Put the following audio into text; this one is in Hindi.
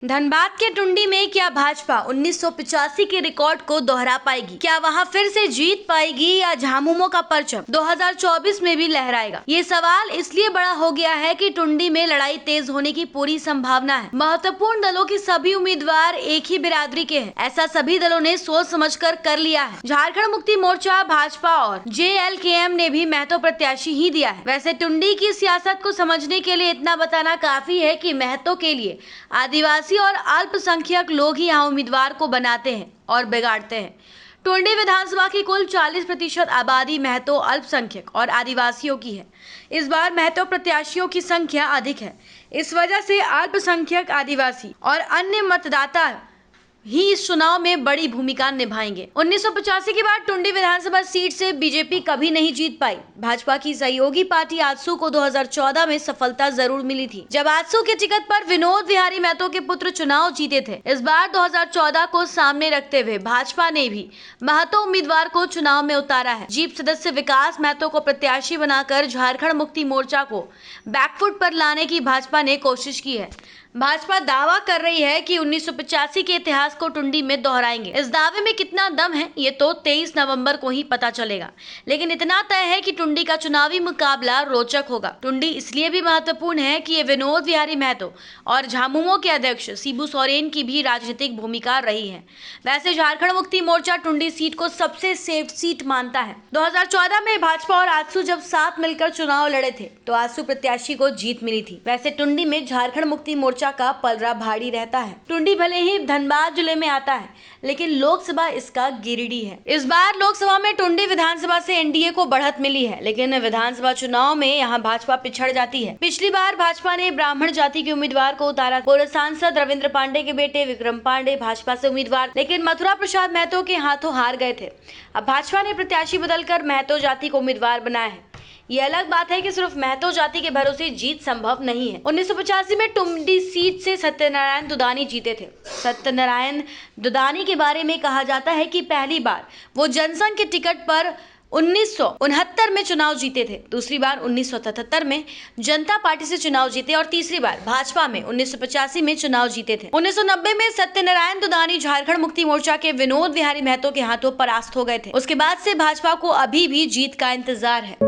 धनबाद के टुंडी में क्या भाजपा 1985 के रिकॉर्ड को दोहरा पाएगी? क्या वहां फिर से जीत पाएगी या झामुमो का परचम 2024 में भी लहराएगा? ये सवाल इसलिए बड़ा हो गया है कि टुंडी में लड़ाई तेज होने की पूरी संभावना है। महत्वपूर्ण दलों के सभी उम्मीदवार एक ही बिरादरी के हैं, ऐसा सभी दलों ने सोच समझकर कर लिया है। झारखंड मुक्ति मोर्चा, भाजपा और JLKM ने भी महतो प्रत्याशी ही दिया है। वैसे टुंडी की सियासत को समझने के लिए इतना बताना काफी है कि महतो के लिए आदिवासी और अल्पसंख्यक लोग ही यहाँ उम्मीदवार को बनाते हैं और बिगाड़ते हैं। टुंडी विधानसभा की कुल 40% आबादी महतो, अल्पसंख्यक और आदिवासियों की है। इस बार महतो प्रत्याशियों की संख्या अधिक है। इस वजह से अल्पसंख्यक, आदिवासी और अन्य मतदाता ही इस चुनाव में बड़ी भूमिका निभाएंगे। 1985 के बाद टुंडी विधानसभा सीट से बीजेपी कभी नहीं जीत पाई। भाजपा की सहयोगी पार्टी आजसू को 2014 में सफलता जरूर मिली थी, जब आजसू के टिकट पर विनोद विहारी महतो के पुत्र चुनाव जीते थे। इस बार 2014 को सामने रखते हुए भाजपा ने भी महतो उम्मीदवार को चुनाव में उतारा है। जीप सदस्य विकास महतो को प्रत्याशी बनाकर झारखंड मुक्ति मोर्चा को बैकफुट पर लाने की भाजपा ने कोशिश की है। भाजपा दावा कर रही है कि 1985 के इतिहास को टुंडी में दोहराएंगे। इस दावे में कितना दम है ये तो 23 नवंबर को ही पता चलेगा, लेकिन इतना तय है कि टुंडी का चुनावी मुकाबला रोचक होगा। टुंडी इसलिए भी महत्वपूर्ण है कि ये विनोद विहारी महतो और झामुमो के अध्यक्ष शिबू सोरेन की भी राजनीतिक भूमिका रही है। वैसे झारखंड मुक्ति मोर्चा टुंडी सीट को सबसे सेफ सीट मानता है। 2014 में भाजपा और आजसू जब साथ मिलकर चुनाव लड़े थे तो आजसू प्रत्याशी को जीत मिली थी। वैसे टुंडी में झारखंड मुक्ति मोर्चा का पलड़ा भारी रहता है। टुंडी भले ही धनबाद जिले में आता है, लेकिन लोकसभा इसका गिरिडीह है। इस बार लोकसभा में टुंडी विधानसभा से एनडीए को बढ़त मिली है, लेकिन विधानसभा चुनाव में यहां भाजपा पिछड़ जाती है। पिछली बार भाजपा ने ब्राह्मण जाति के उम्मीदवार को उतारा। पूर्व सांसद रविंद्र पांडे के बेटे विक्रम पांडे भाजपा से उम्मीदवार, लेकिन मथुरा प्रसाद महतो के हाथों हार गए थे। अब भाजपा ने प्रत्याशी बदलकर महतो जाति को उम्मीदवार बनाया है। ये अलग बात है कि सिर्फ महतो जाति के भरोसे जीत संभव नहीं है। 1985 में टुंडी सीट से सत्यनारायण दुदानी जीते थे। सत्यनारायण दुदानी के बारे में कहा जाता है कि पहली बार वो जनसंघ के टिकट पर 1969 में चुनाव जीते थे, दूसरी बार 1977 में जनता पार्टी से चुनाव जीते और तीसरी बार भाजपा में 1985 में चुनाव जीते थे। 1990 में सत्यनारायण दुदानी झारखंड मुक्ति मोर्चा के विनोद विहारी महतो के हाथों परास्त हो गए थे। उसके बाद से भाजपा को अभी भी जीत का इंतजार है।